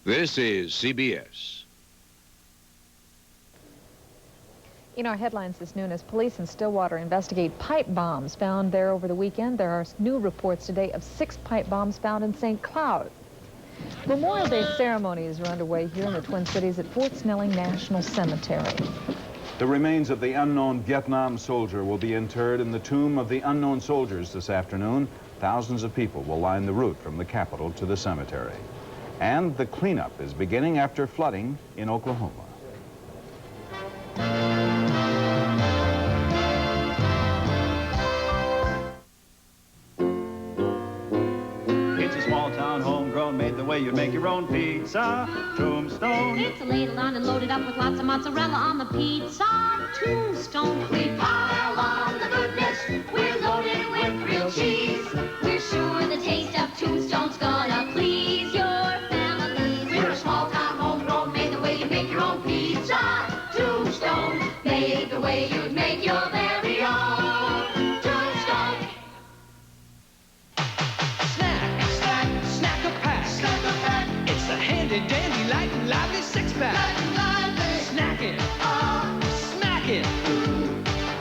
This is CBS. In our headlines this noon, as police in Stillwater investigate pipe bombs found there over the weekend, there are new reports today of 6 pipe bombs found in St. Cloud. Memorial Day ceremonies are underway here in the Twin Cities at Fort Snelling National Cemetery. The remains of the unknown Vietnam soldier will be interred in the tomb of the unknown soldiers this afternoon. Thousands of people will line the route from the Capitol to the cemetery. And the cleanup is beginning after flooding in Oklahoma. It's a small town, homegrown, made the way you'd make your own pizza. Tombstone. It's ladled on and loaded up with lots of mozzarella on the pizza. Tombstone. We pile on the goodness. We're loaded with grilled cheese. We're sure the taste of Tombstone's gonna please your family. We're a small town, homegrown, made the way you'd make your own pizza. Tombstone. Made the way you'd make your very own. Tombstone. Snack a pack. It's the handy dandy light and lively six-pack. Snacking, smacking,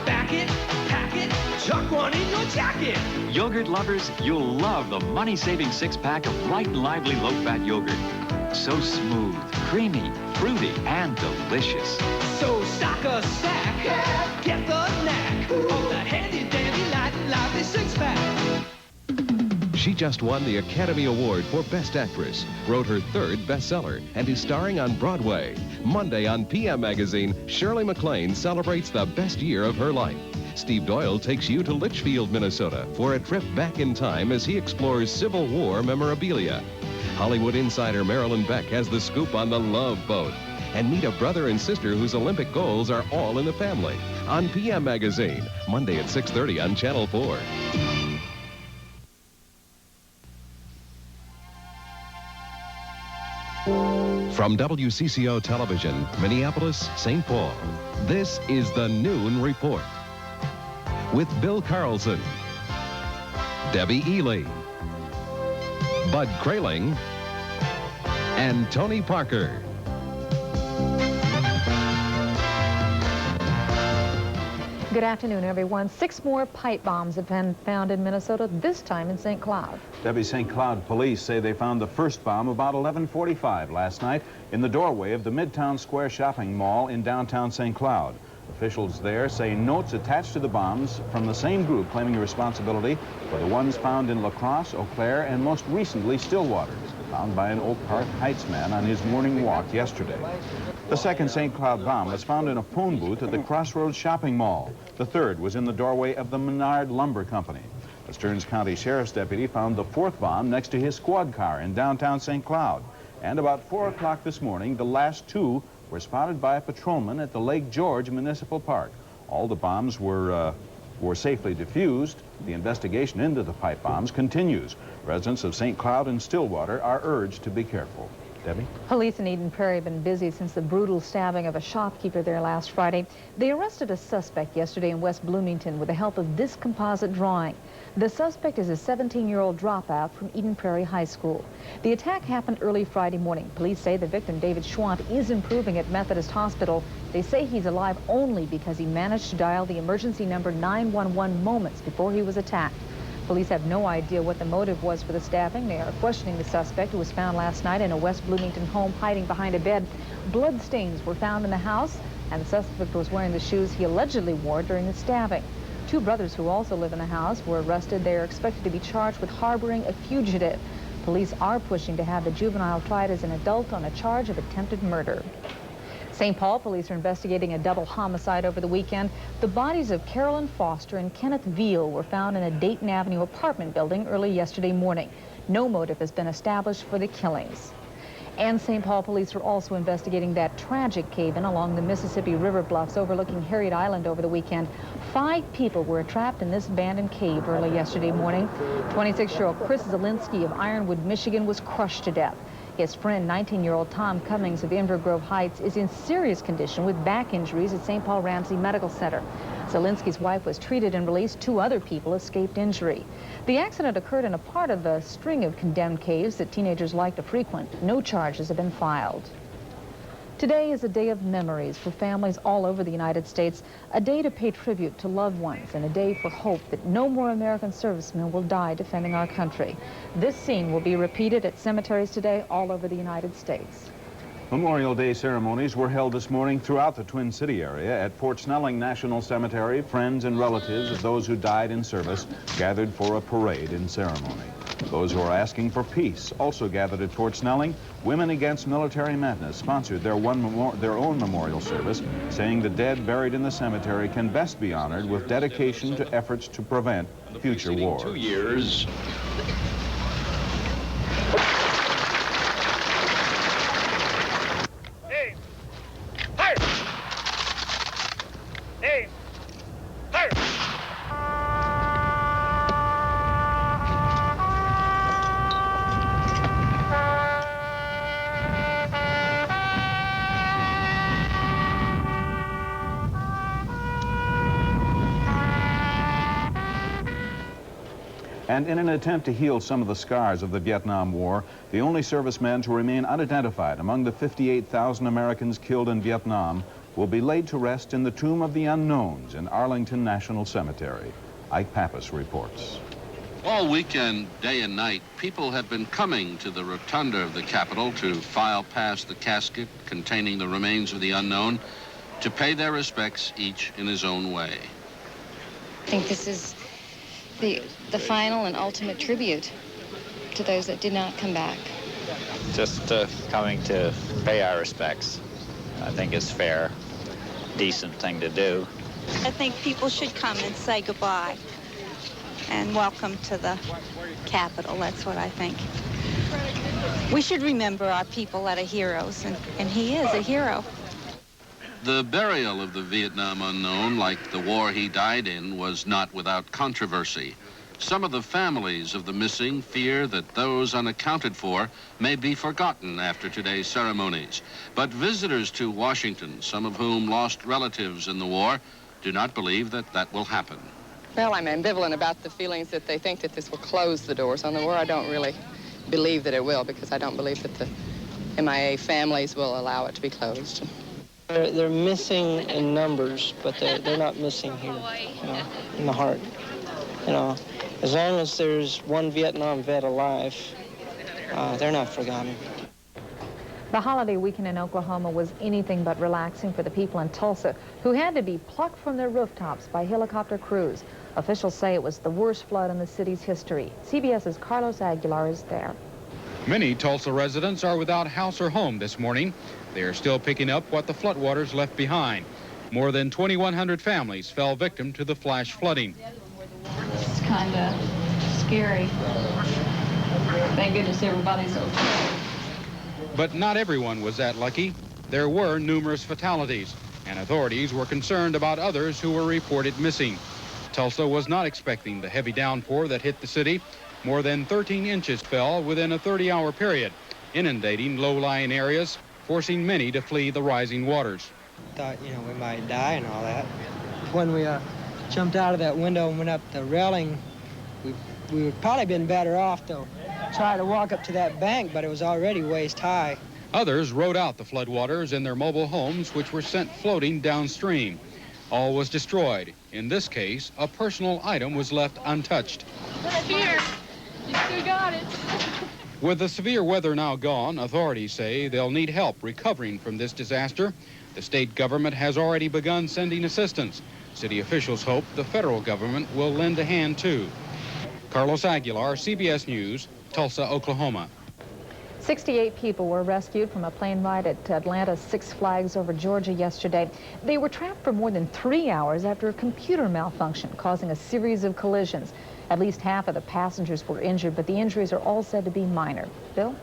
back it, pack it, chuck one in your jacket. Yogurt lovers, you'll love the money-saving six-pack of light and lively low-fat yogurt. So smooth, creamy, fruity, and delicious. So stock a sack, get the knack of the handy dandy light and lively six-pack. She just won the Academy Award for Best Actress, wrote her 3rd bestseller, and is starring on Broadway. Monday on PM Magazine, Shirley MacLaine celebrates the best year of her life. Steve Doyle takes you to Litchfield, Minnesota for a trip back in time as he explores Civil War memorabilia. Hollywood insider Marilyn Beck has the scoop on the Love Boat. And meet a brother and sister whose Olympic goals are all in the family. On PM Magazine, Monday at 6:30 on Channel 4. From WCCO Television, Minneapolis, St. Paul, this is the Noon Report. With Bill Carlson, Debbie Ely, Bud Kraling, and Tony Parker. Good afternoon, everyone. 6 more pipe bombs have been found in Minnesota, this time in St. Cloud. Debbie, St. Cloud police say they found the first bomb about 11:45 last night in the doorway of the Midtown Square shopping mall in downtown St. Cloud. Officials there say notes attached to the bombs from the same group claiming responsibility for the ones found in La Crosse, Eau Claire, and most recently Stillwater, found by an Oak Park Heights man on his morning walk yesterday. The second St. Cloud bomb was found in a phone booth at the Crossroads shopping mall. The third was in the doorway of the Menard Lumber Company. A Stearns County Sheriff's deputy found the 4th bomb next to his squad car in downtown St. Cloud. And about 4 o'clock this morning, the last 2 were spotted by a patrolman at the Lake George Municipal Park. All the bombs were safely defused. The investigation into the pipe bombs continues. Residents of St. Cloud and Stillwater are urged to be careful. Debbie? Police in Eden Prairie have been busy since the brutal stabbing of a shopkeeper there last Friday. They arrested a suspect yesterday in West Bloomington with the help of this composite drawing. The suspect is a 17-year-old dropout from Eden Prairie High School. The attack happened early Friday morning. Police say the victim, David Schwant, is improving at Methodist Hospital. They say he's alive only because he managed to dial the emergency number 911 moments before he was attacked. Police have no idea what the motive was for the stabbing. They are questioning the suspect, who was found last night in a West Bloomington home hiding behind a bed. Blood stains were found in the house, and the suspect was wearing the shoes he allegedly wore during the stabbing. 2 brothers who also live in the house were arrested. They are expected to be charged with harboring a fugitive. Police are pushing to have the juvenile tried as an adult on a charge of attempted murder. St. Paul police are investigating a double homicide over the weekend. The bodies of Carolyn Foster and Kenneth Veal were found in a Dayton Avenue apartment building early yesterday morning. No motive has been established for the killings. And St. Paul police are also investigating that tragic cave-in along the Mississippi River bluffs overlooking Harriet Island over the weekend. 5 people were trapped in this abandoned cave early yesterday morning. 26-year-old Chris Zielinski of Ironwood, Michigan, was crushed to death. His friend, 19-year-old Tom Cummings of Inver Grove Heights, is in serious condition with back injuries at St. Paul Ramsey Medical Center. Zelinsky's wife was treated and released. 2 other people escaped injury. The accident occurred in a part of a string of condemned caves that teenagers like to frequent. No charges have been filed. Today is a day of memories for families all over the United States, a day to pay tribute to loved ones, and a day for hope that no more American servicemen will die defending our country. This scene will be repeated at cemeteries today all over the United States. Memorial Day ceremonies were held this morning throughout the Twin City area. At Fort Snelling National Cemetery, friends and relatives of those who died in service gathered for a parade and ceremony. Those who are asking for peace also gathered at Fort Snelling. Women Against Military Madness sponsored their own memorial service, saying the dead buried in the cemetery can best be honored with dedication to efforts to prevent future wars. 2 years. And in an attempt to heal some of the scars of the Vietnam War, the only servicemen to remain unidentified among the 58,000 Americans killed in Vietnam will be laid to rest in the Tomb of the Unknowns in Arlington National Cemetery. Ike Pappas reports. All weekend, day and night, people have been coming to the rotunda of the Capitol to file past the casket containing the remains of the unknown, to pay their respects, each in his own way. I think this is the final and ultimate tribute to those that did not come back. Just coming to pay our respects. I think it's fair, decent thing to do. I think people should come and say goodbye and welcome to the Capitol. That's what I think. We should remember our people that are heroes, and he is a hero. The burial of the Vietnam unknown, like the war he died in, was not without controversy. Some of the families of the missing fear that those unaccounted for may be forgotten after today's ceremonies. But visitors to Washington, some of whom lost relatives in the war, do not believe that that will happen. Well, I'm ambivalent about the feelings that they think that this will close the doors on the war. I don't really believe that it will, because I don't believe that the MIA families will allow it to be closed. They're missing in numbers, but they're not missing here, in the heart. As long as there's one Vietnam vet alive, they're not forgotten. The holiday weekend in Oklahoma was anything but relaxing for the people in Tulsa, who had to be plucked from their rooftops by helicopter crews. Officials say it was the worst flood in the city's history. CBS's Carlos Aguilar is there. Many Tulsa residents are without house or home this morning. They are still picking up what the floodwaters left behind. More than 2,100 families fell victim to the flash flooding. It's kind of scary. Thank goodness everybody's okay. But not everyone was that lucky. There were numerous fatalities, and authorities were concerned about others who were reported missing. Tulsa was not expecting the heavy downpour that hit the city. More than 13 inches fell within a 30-hour period, inundating low-lying areas, forcing many to flee the rising waters. Thought, we might die and all that. When we jumped out of that window and went up the railing, we would probably been better off to try to walk up to that bank, but it was already waist high. Others rode out the floodwaters in their mobile homes, which were sent floating downstream. All was destroyed. In this case, a personal item was left untouched. Here, you still got it. With the severe weather now gone, authorities say they'll need help recovering from this disaster. The state government has already begun sending assistance. City officials hope the federal government will lend a hand too. Carlos Aguilar, CBS News, Tulsa, Oklahoma. 68 people were rescued from a plane ride at Atlanta's Six Flags over Georgia yesterday. They were trapped for more than 3 hours after a computer malfunction, causing a series of collisions. At least half of the passengers were injured, but the injuries are all said to be minor. Bill?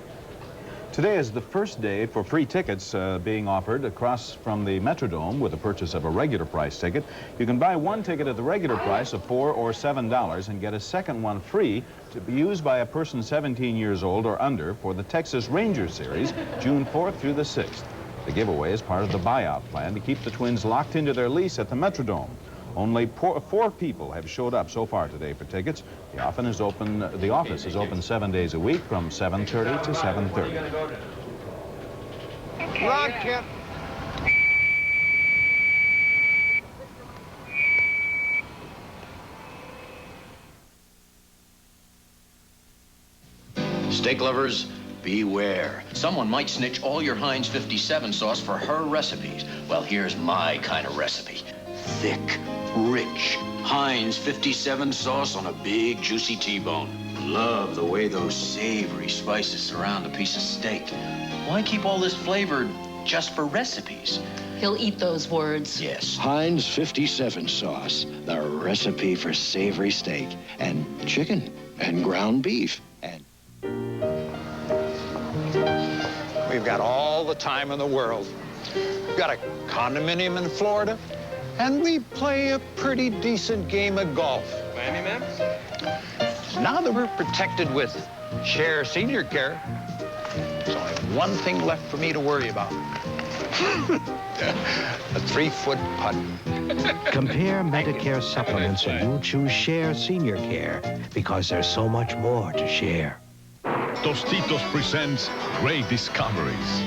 Today is the first day for free tickets being offered across from the Metrodome with the purchase of a regular price ticket. You can buy one ticket at the regular price of $4 or $7 and get a second one free to be used by a person 17 years old or under for the Texas Ranger Series, June 4th through the 6th. The giveaway is part of the buyout plan to keep the Twins locked into their lease at the Metrodome. Only four people have showed up so far today for tickets. The office is open 7 days a week from 7:30 to 7:30. Run, kid. Steak lovers, beware. Someone might snitch all your Heinz 57 sauce for her recipes. Well, here's my kind of recipe. Thick, rich, Heinz 57 sauce on a big, juicy T-bone. Love the way those savory spices surround a piece of steak. Why keep all this flavor just for recipes? He'll eat those words. Yes. Heinz 57 sauce, the recipe for savory steak and chicken and ground beef. And we've got all the time in the world. We've got a condominium in Florida, and we play a pretty decent game of golf. Miami, ma'am? Now that we're protected with Share Senior Care, there's only one thing left for me to worry about. A 3-foot putt. Compare Medicare supplements and you'll choose Share Senior Care because there's so much more to share. Tostitos presents Great Discoveries.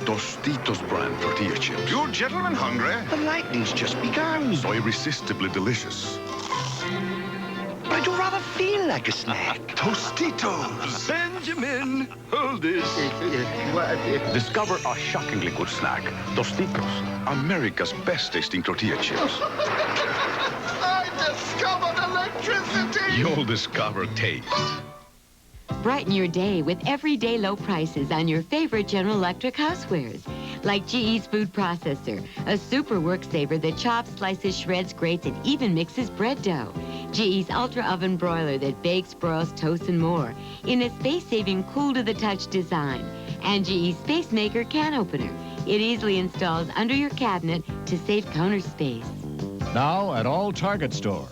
Tostitos brand tortilla chips. You gentlemen hungry? The lightning's just begun. So irresistibly delicious. I do rather feel like a snack. Tostitos. Benjamin, hold this. Discover a shockingly good snack. Tostitos, America's best tasting tortilla chips. I discovered electricity. You'll discover taste. Brighten your day with everyday low prices on your favorite General Electric housewares. Like GE's food processor, a super work saver that chops, slices, shreds, grates, and even mixes bread dough. GE's Ultra Oven Broiler that bakes, broils, toasts, and more in a space-saving, cool-to-the-touch design. And GE's Space Maker can opener. It easily installs under your cabinet to save counter space. Now at all Target stores.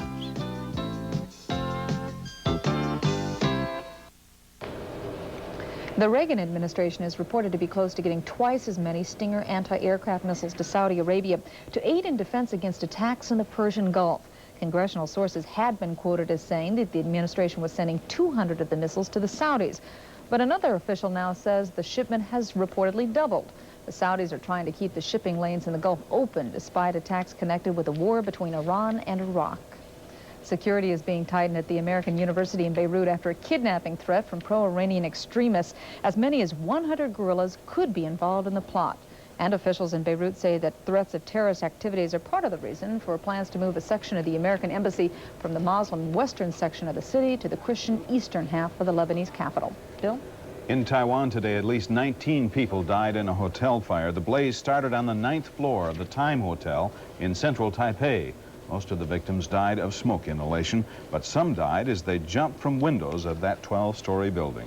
The Reagan administration is reported to be close to getting twice as many Stinger anti-aircraft missiles to Saudi Arabia to aid in defense against attacks in the Persian Gulf. Congressional sources had been quoted as saying that the administration was sending 200 of the missiles to the Saudis. But another official now says the shipment has reportedly doubled. The Saudis are trying to keep the shipping lanes in the Gulf open despite attacks connected with the war between Iran and Iraq. Security is being tightened at the American University in Beirut after a kidnapping threat from pro-Iranian extremists. As many as 100 guerrillas could be involved in the plot. And officials in Beirut say that threats of terrorist activities are part of the reason for plans to move a section of the American embassy from the Muslim western section of the city to the Christian eastern half of the Lebanese capital. Bill? In Taiwan today, at least 19 people died in a hotel fire. The blaze started on the 9th floor of the Time Hotel in central Taipei. Most of the victims died of smoke inhalation, but some died as they jumped from windows of that 12-story building.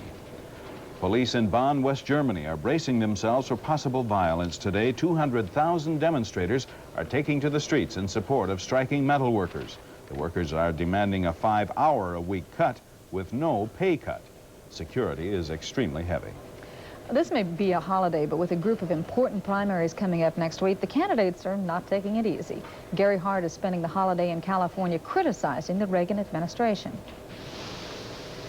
Police in Bonn, West Germany are bracing themselves for possible violence today. 200,000 demonstrators are taking to the streets in support of striking metal workers. The workers are demanding a 5-hour-a-week cut with no pay cut. Security is extremely heavy. This may be a holiday, but with a group of important primaries coming up next week, the candidates are not taking it easy. Gary Hart is spending the holiday in California criticizing the Reagan administration.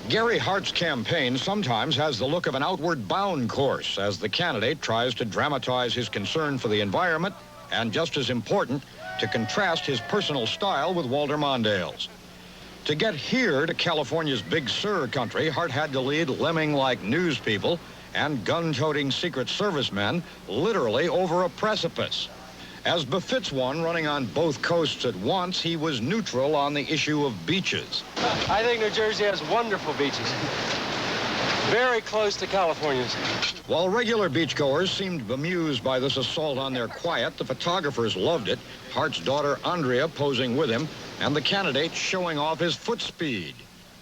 Gary Hart's campaign sometimes has the look of an outward bound course as the candidate tries to dramatize his concern for the environment and, just as important, to contrast his personal style with Walter Mondale's. To get here to California's Big Sur country, Hart had to lead lemming-like news people and gun-toting Secret Service men literally over a precipice. As befits one running on both coasts at once, he was neutral on the issue of beaches. I think New Jersey has wonderful beaches. Very close to California's. While regular beachgoers seemed bemused by this assault on their quiet, the photographers loved it. Hart's daughter Andrea posing with him, and the candidate showing off his foot speed.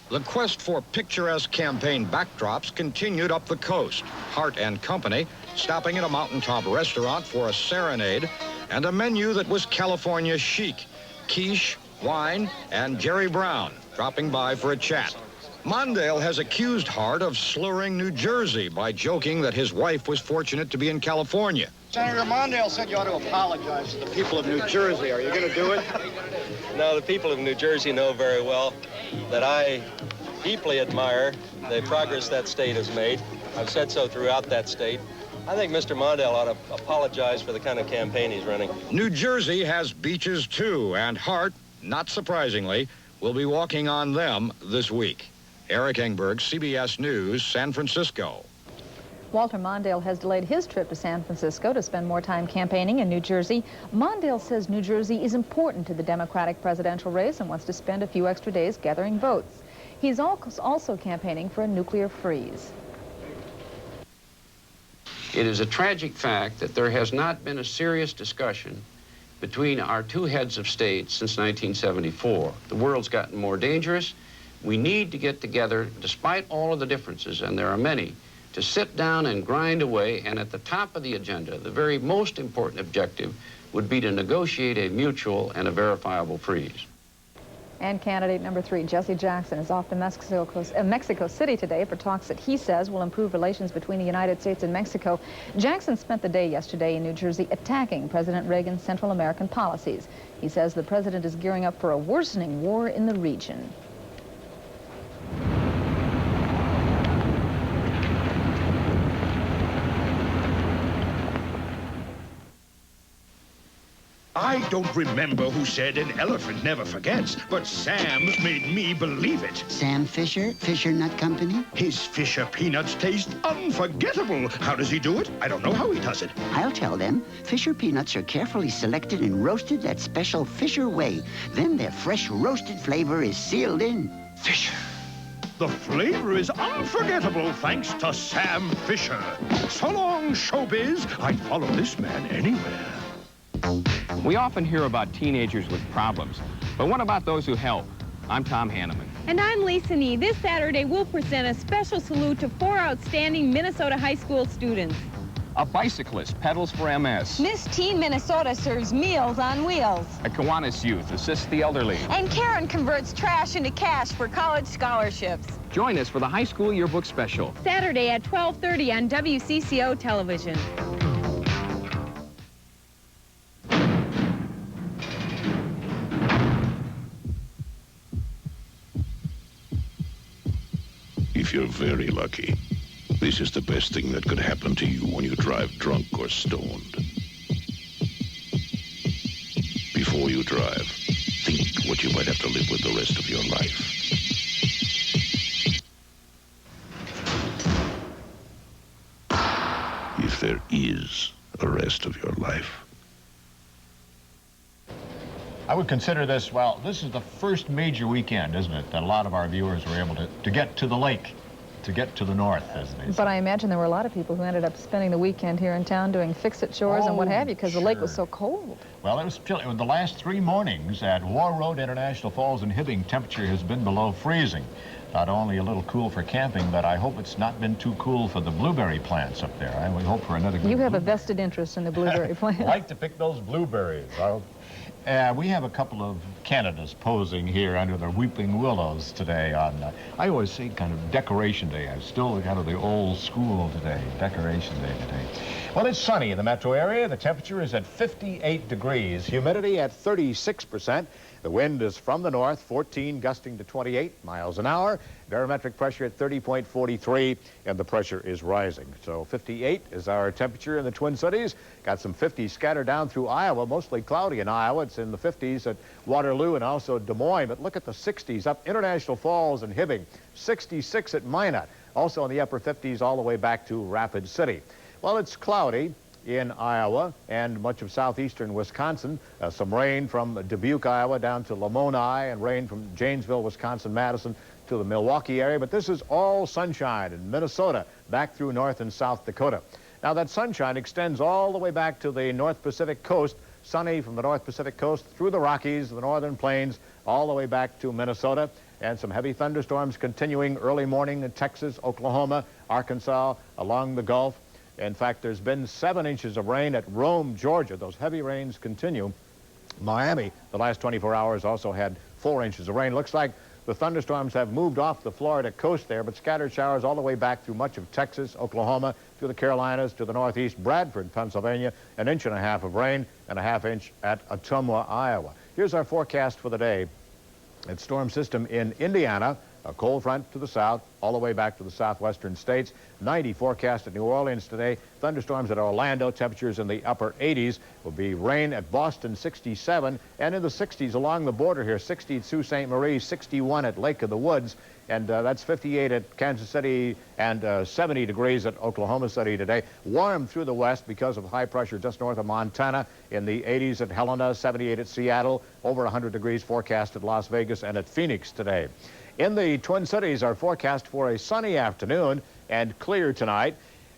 The quest for picturesque campaign backdrops continued up the coast. Hart and company stopping at a mountaintop restaurant for a serenade and a menu that was California chic. Quiche, wine, and Jerry Brown dropping by for a chat. Mondale has accused Hart of slurring New Jersey by joking that his wife was fortunate to be in California. Senator Mondale said you ought to apologize to the people of New Jersey. Are you going to do it? No, the people of New Jersey know very well that I deeply admire the progress that state has made. I've said so throughout that state. I think Mr. Mondale ought to apologize for the kind of campaign he's running. New Jersey has beaches, too, and Hart, not surprisingly, will be walking on them this week. Eric Engberg, CBS News, San Francisco. Walter Mondale has delayed his trip to San Francisco to spend more time campaigning in New Jersey. Mondale says New Jersey is important to the Democratic presidential race and wants to spend a few extra days gathering votes. He's also campaigning for a nuclear freeze. It is a tragic fact that there has not been a serious discussion between our two heads of state since 1974. The world's gotten more dangerous. We need to get together, despite all of the differences, and there are many, to sit down and grind away, and at the top of the agenda, the very most important objective would be to negotiate a mutual and a verifiable freeze. And candidate number 3, Jesse Jackson, is off to Mexico City today for talks that he says will improve relations between the United States and Mexico. Jackson spent the day yesterday in New Jersey attacking President Reagan's Central American policies. He says the president is gearing up for a worsening war in the region. I don't remember who said an elephant never forgets, but Sam made me believe it. Sam Fisher, Fisher Nut Company? His Fisher peanuts taste unforgettable. How does he do it? I don't know how he does it. I'll tell them. Fisher peanuts are carefully selected and roasted that special Fisher way. Then their fresh roasted flavor is sealed in. Fisher. The flavor is unforgettable thanks to Sam Fisher. So long, showbiz. I'd follow this man anywhere. We often hear about teenagers with problems, but what about those who help? I'm Tom Hanneman. And I'm Lisa Nee. This Saturday, we'll present a special salute to 4 outstanding Minnesota high school students. A bicyclist pedals for MS. Miss Teen Minnesota serves Meals on Wheels. A Kiwanis youth assists the elderly. And Karen converts trash into cash for college scholarships. Join us for the high school yearbook special. Saturday at 12:30 on WCCO television. If you're very lucky, this is the best thing that could happen to you when you drive drunk or stoned. Before you drive, think what you might have to live with the rest of your life. If there is a rest of your life. I would consider this, well, this is the first major weekend, isn't it, that a lot of our viewers were able to get to the lake, to get to the north, as they say. But I imagine there were a lot of people who ended up spending the weekend here in town doing fix-it chores and what have you, because the lake was so cold. Well, it was chilly. The last 3 mornings at War Road, International Falls, and Hibbing, temperature has been below freezing. Not only a little cool for camping, but I hope it's not been too cool for the blueberry plants up there. I would hope for another good You have a vested interest in the blueberry plants. I like to pick those blueberries. We have a couple of Canadas posing here under the weeping willows today on, I always say kind of decoration day. I'm still kind of the old school today, decoration day today. Well, it's sunny in the metro area. The temperature is at 58 degrees. Humidity at 36%. The wind is from the north, 14 gusting to 28 miles an hour. Barometric pressure at 30.43, and the pressure is rising. So 58 is our temperature in the Twin Cities. Got some 50s scattered down through Iowa, mostly cloudy in Iowa. It's in the 50s at Waterloo and also Des Moines. But look at the 60s up International Falls and Hibbing, 66 at Minot. Also in the upper 50s all the way back to Rapid City. Well, it's cloudy in Iowa and much of southeastern Wisconsin. Some rain from Dubuque, Iowa down to Lamoni, and rain from Janesville, Wisconsin, Madison to the Milwaukee area. But this is all sunshine in Minnesota, back through North and South Dakota. Now that sunshine extends all the way back to the North Pacific coast, sunny from the North Pacific coast through the Rockies, the northern plains, all the way back to Minnesota. And some heavy thunderstorms continuing early morning in Texas, Oklahoma, Arkansas, along the Gulf. In fact, there's been 7 inches of rain at Rome, Georgia. Those heavy rains continue. Miami, the last 24 hours, also had 4 inches of rain. Looks like The thunderstorms have moved off the Florida coast there, but scattered showers all the way back through much of Texas, Oklahoma, to the Carolinas, to the northeast, Bradford, Pennsylvania, 1.5 inches of rain and a 1/2 inch at Ottumwa, Iowa. Here's our forecast for the day. It's storm system in Indiana, a cold front to the south, all the way back to the southwestern states. 90 forecast at New Orleans today. Thunderstorms at Orlando, temperatures in the upper 80s. Will be rain at Boston, 67, and in the 60s along the border here. 60 at Sault Ste. Marie, 61 at Lake of the Woods, and that's 58 at Kansas City and 70 degrees at Oklahoma City today. Warm through the west because of high pressure just north of Montana. In the 80s at Helena, 78 at Seattle, over 100 degrees forecast at Las Vegas and at Phoenix today. In the Twin Cities, our forecast for a sunny afternoon and clear tonight.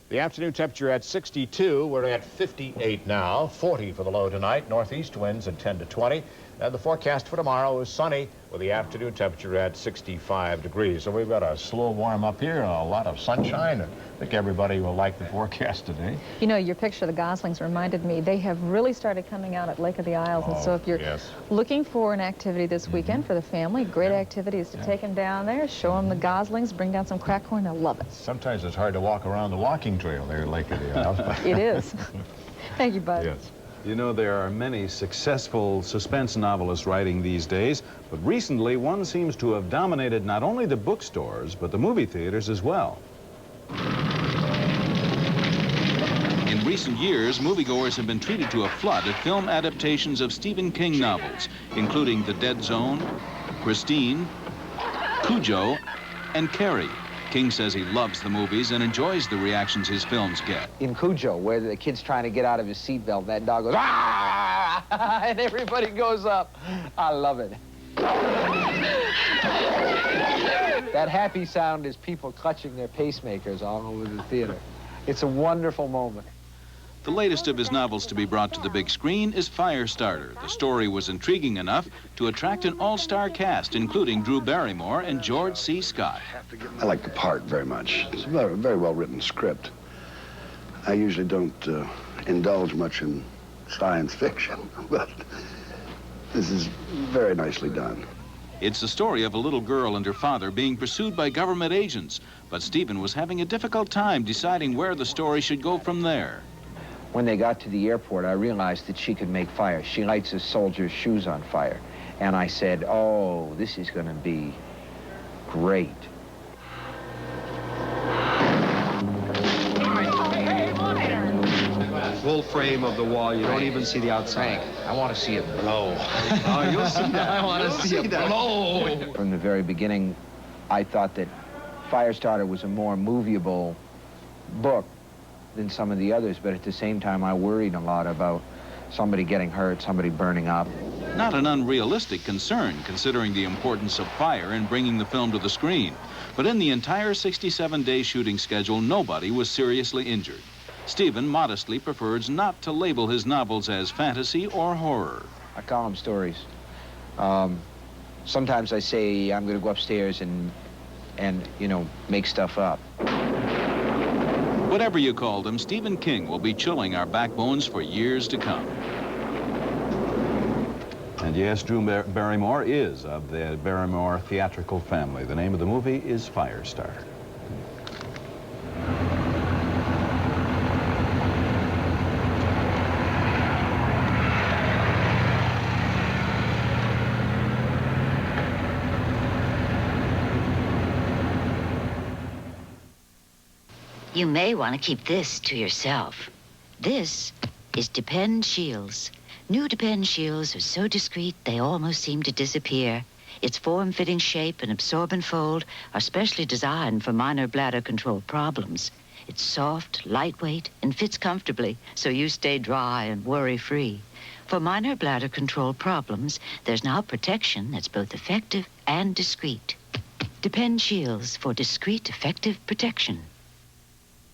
The afternoon temperature at 62. We're at 58 now. 40 for the low tonight. Northeast winds at 10 to 20. And the forecast for tomorrow is sunny with the afternoon temperature at 65 degrees. So we've got a slow warm up here, a lot of sunshine. I think everybody will like the forecast today. You know, your picture of the goslings reminded me, they have really started coming out at Lake of the Isles. And so if you're looking for an activity this weekend for the family, great activity is to take them down there, show them the goslings, bring down some crack corn, they'll love it. Sometimes it's hard to walk around the walking trail there at Lake of the Isles. It is. Thank you, Bud. Yes. You know, there are many successful suspense novelists writing these days, but recently one seems to have dominated not only the bookstores, but the movie theaters as well. In recent years, moviegoers have been treated to a flood of film adaptations of Stephen King novels, including The Dead Zone, Christine, Cujo, and Carrie. King says he loves the movies and enjoys the reactions his films get. In Cujo, where the kid's trying to get out of his seatbelt, that dog goes, "Ah!" and everybody goes up. I love it. That happy sound is people clutching their pacemakers all over the theater. It's a wonderful moment. The latest of his novels to be brought to the big screen is Firestarter. The story was intriguing enough to attract an all-star cast, including Drew Barrymore and George C. Scott. I like the part very much. It's a very well-written script. I usually don't indulge much in science fiction, but this is very nicely done. It's the story of a little girl and her father being pursued by government agents, but Stephen was having a difficult time deciding where the story should go from there. When they got to the airport, I realized that she could make fire. She lights a soldier's shoes on fire. And I said, oh, this is going to be great. Full frame of the wall. You don't even see the outside. Frank, I want to see it blow. Oh, you'll see that. I want to see it blow. From the very beginning, I thought that Firestarter was a more movieable book than some of the others, but at the same time, I worried a lot about somebody getting hurt, somebody burning up. Not an unrealistic concern, considering the importance of fire in bringing the film to the screen. But in the entire 67-day shooting schedule, nobody was seriously injured. Stephen modestly prefers not to label his novels as fantasy or horror. I call them stories. Sometimes I say I'm going to go upstairs and you know, make stuff up. Whatever you call them, Stephen King will be chilling our backbones for years to come. And yes, Drew Barrymore is of the Barrymore theatrical family. The name of the movie is Firestarter. You may want to keep this to yourself. This is Depend Shields. New Depend Shields are so discreet they almost seem to disappear. Its form-fitting shape and absorbent fold are specially designed for minor bladder control problems. It's soft, lightweight, and fits comfortably, so you stay dry and worry-free. For minor bladder control problems, there's now protection that's both effective and discreet. Depend Shields for discreet, effective protection.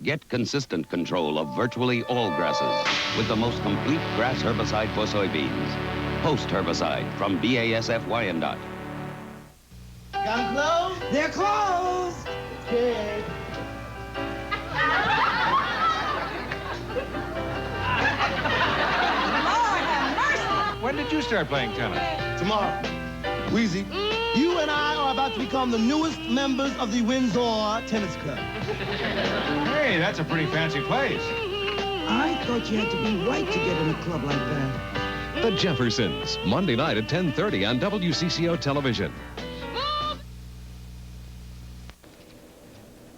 Get consistent control of virtually all grasses with the most complete grass herbicide for soybeans. Post-herbicide from BASF Wyandotte. Gun closed? They're closed. Good. Lord have mercy. When did you start playing tennis? Tomorrow. Weezy, you and I are about to become the newest members of the Windsor Tennis Club. Hey, that's a pretty fancy place. I thought you had to be white to get in a club like that. The Jeffersons, Monday night at 10:30 on WCCO television.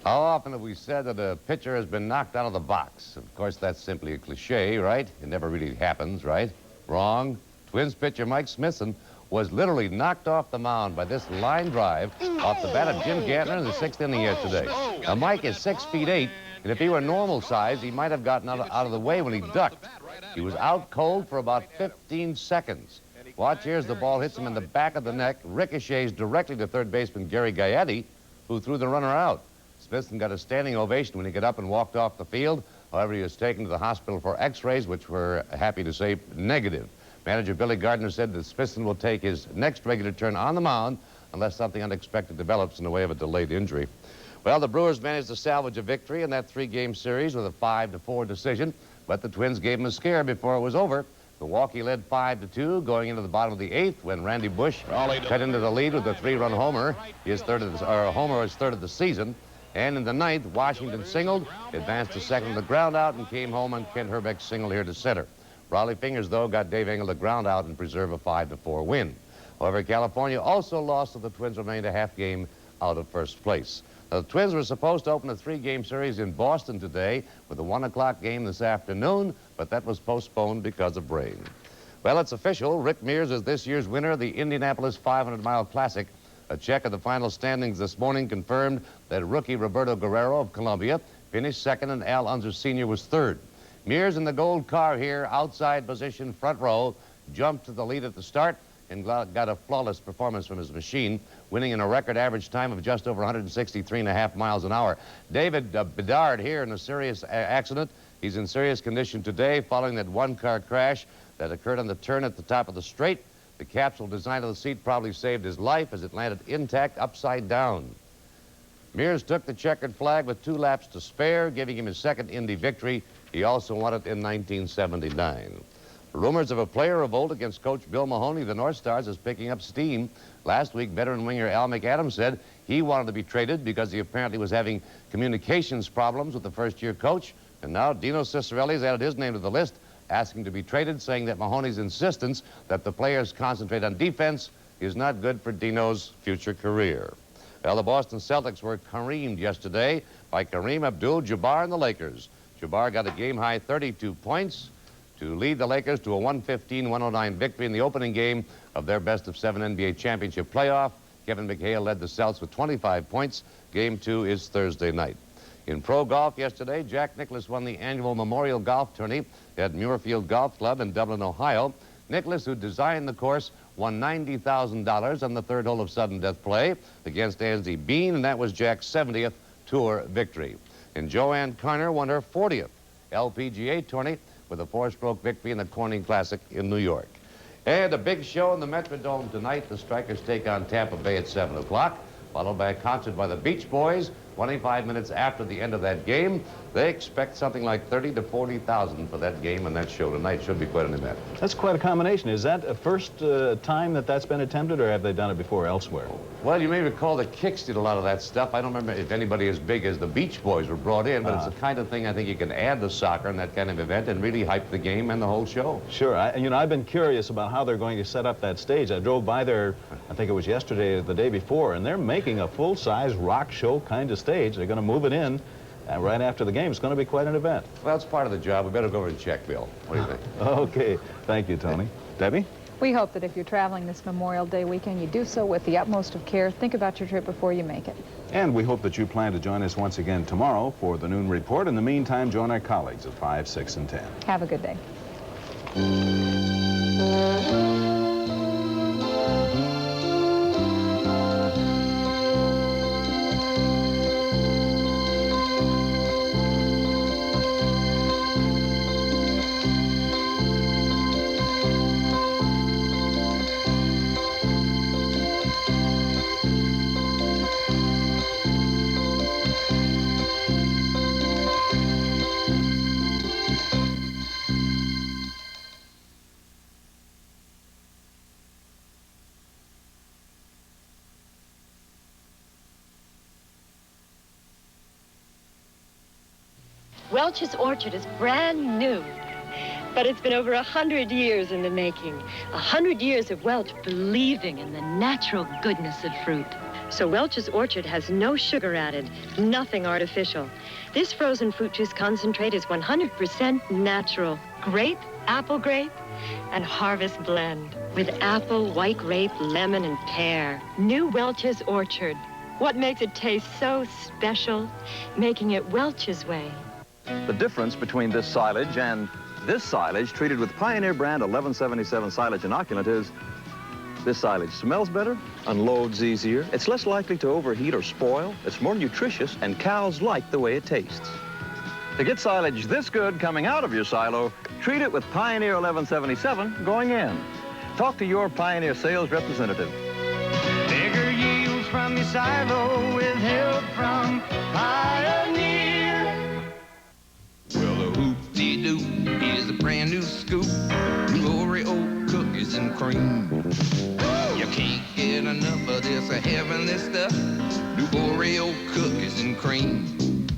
How often have we said that a pitcher has been knocked out of the box? Of course, that's simply a cliche, right? It never really happens, right? Wrong. Twins pitcher Mike Smithson was literally knocked off the mound by this line drive off the bat of Jim Gantner in the 6th inning yesterday. Now, Mike is 6'8", and if he were normal size, he might have gotten out of the way when he ducked. He was out cold for about 15 seconds. Watch here as the ball hits him in the back of the neck, ricochets directly to third baseman Gary Gaetti, who threw the runner out. Smithson got a standing ovation when he got up and walked off the field. However, he was taken to the hospital for x-rays, which were happy to say negative. Manager Billy Gardner said that Smithson will take his next regular turn on the mound unless something unexpected develops in the way of a delayed injury. Well, the Brewers managed to salvage a victory in that 3-game series with a 5-4 decision, but the Twins gave them a scare before it was over. Milwaukee led 5-2 going into the bottom of the 8th when Randy Bush cut into the lead with a 3-run homer. His third of the season. And in the 9th, Washington singled, advanced to second with a ground out, and came home on Kent Herbeck's single here to center. Raleigh Fingers, though, got Dave Engel to ground out and preserve a 5-4 win. However, California also lost, so the Twins remained a half game out of first place. Now, the Twins were supposed to open a 3-game series in Boston today with a 1 o'clock game this afternoon, but that was postponed because of rain. Well, it's official. Rick Mears is this year's winner of the Indianapolis 500-mile Classic. A check of the final standings this morning confirmed that rookie Roberto Guerrero of Colombia finished second and Al Unser Sr. was third. Mears in the gold car here, outside position, front row, jumped to the lead at the start and got a flawless performance from his machine, winning in a record average time of just over 163.5 miles an hour. David Bedard here in a serious accident. He's in serious condition today following that one-car crash that occurred on the turn at the top of the straight. The capsule design of the seat probably saved his life as it landed intact upside down. Mears took the checkered flag with 2 laps to spare, giving him his second Indy victory. He also won it in 1979. Rumors of a player revolt against coach Bill Mahoney, the North Stars, is picking up steam. Last week, veteran winger Al McAdams said he wanted to be traded because he apparently was having communications problems with the first-year coach. And now Dino Cicerelli has added his name to the list, asking to be traded, saying that Mahoney's insistence that the players concentrate on defense is not good for Dino's future career. Well, the Boston Celtics were careemed yesterday by Kareem Abdul-Jabbar and the Lakers. Jabbar got a game-high 32 points to lead the Lakers to a 115-109 victory in the opening game of their best-of-7 NBA championship playoff. Kevin McHale led the Celts with 25 points. Game 2 is Thursday night. In pro golf yesterday, Jack Nicklaus won the annual Memorial Golf Tourney at Muirfield Golf Club in Dublin, Ohio. Nicklaus, who designed the course, won $90,000 on the 3rd hole of sudden death play against Angie Bean, and that was Jack's 70th tour victory. And Joanne Carner won her 40th LPGA tourney with a 4-stroke victory in the Corning Classic in New York. And a big show in the Metrodome tonight. The Strikers take on Tampa Bay at 7 o'clock, followed by a concert by the Beach Boys. 25 minutes after the end of that game, they expect something like 30,000 to 40,000 for that game and that show tonight. Should be quite an event. That's quite a combination. Is that a first time that that's been attempted, or have they done it before elsewhere? Well, you may recall the Kicks did a lot of that stuff. I don't remember if anybody as big as the Beach Boys were brought in, but it's the kind of thing I think you can add to soccer in that kind of event and really hype the game and the whole show. Sure. I've been curious about how they're going to set up that stage. I drove by there, I think it was yesterday or the day before, and they're making a full-size rock show kind of stage. They're going to move it in right after the game. It's going to be quite an event. Well, it's part of the job. We better go over and check, Bill. What do you think? Okay. Thank you, Tony. Debbie? We hope that if you're traveling this Memorial Day weekend, you do so with the utmost of care. Think about your trip before you make it. And we hope that you plan to join us once again tomorrow for the Noon Report. In the meantime, join our colleagues at 5, 6, and 10. Have a good day. Welch's Orchard is brand new. But it's been over 100 years in the making. 100 years of Welch believing in the natural goodness of fruit. So Welch's Orchard has no sugar added, nothing artificial. This frozen fruit juice concentrate is 100% natural. Grape, apple grape, and harvest blend. With apple, white grape, lemon, and pear. New Welch's Orchard. What makes it taste so special? Making it Welch's way. The difference between this silage and this silage treated with Pioneer brand 1177 silage inoculant is this silage smells better, unloads easier, it's less likely to overheat or spoil, it's more nutritious, and cows like the way it tastes. To get silage this good coming out of your silo, treat it with Pioneer 1177 going in. Talk to your Pioneer sales representative. Bigger yields from your silo with help from Pioneer. Well, a hoop-dee-doo is a brand new scoop. New Oreo cookies and cream. You can't get enough of this heavenly stuff. New Oreo cookies and cream.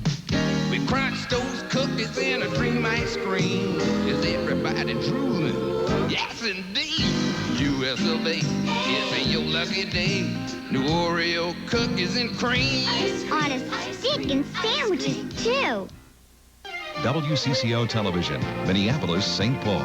We crunch those cookies in a dream ice cream. Is everybody drooling? Yes, indeed. US of A, it's your lucky day. New Oreo cookies and cream. On a stick and sandwiches, too. WCCO Television, Minneapolis, St. Paul.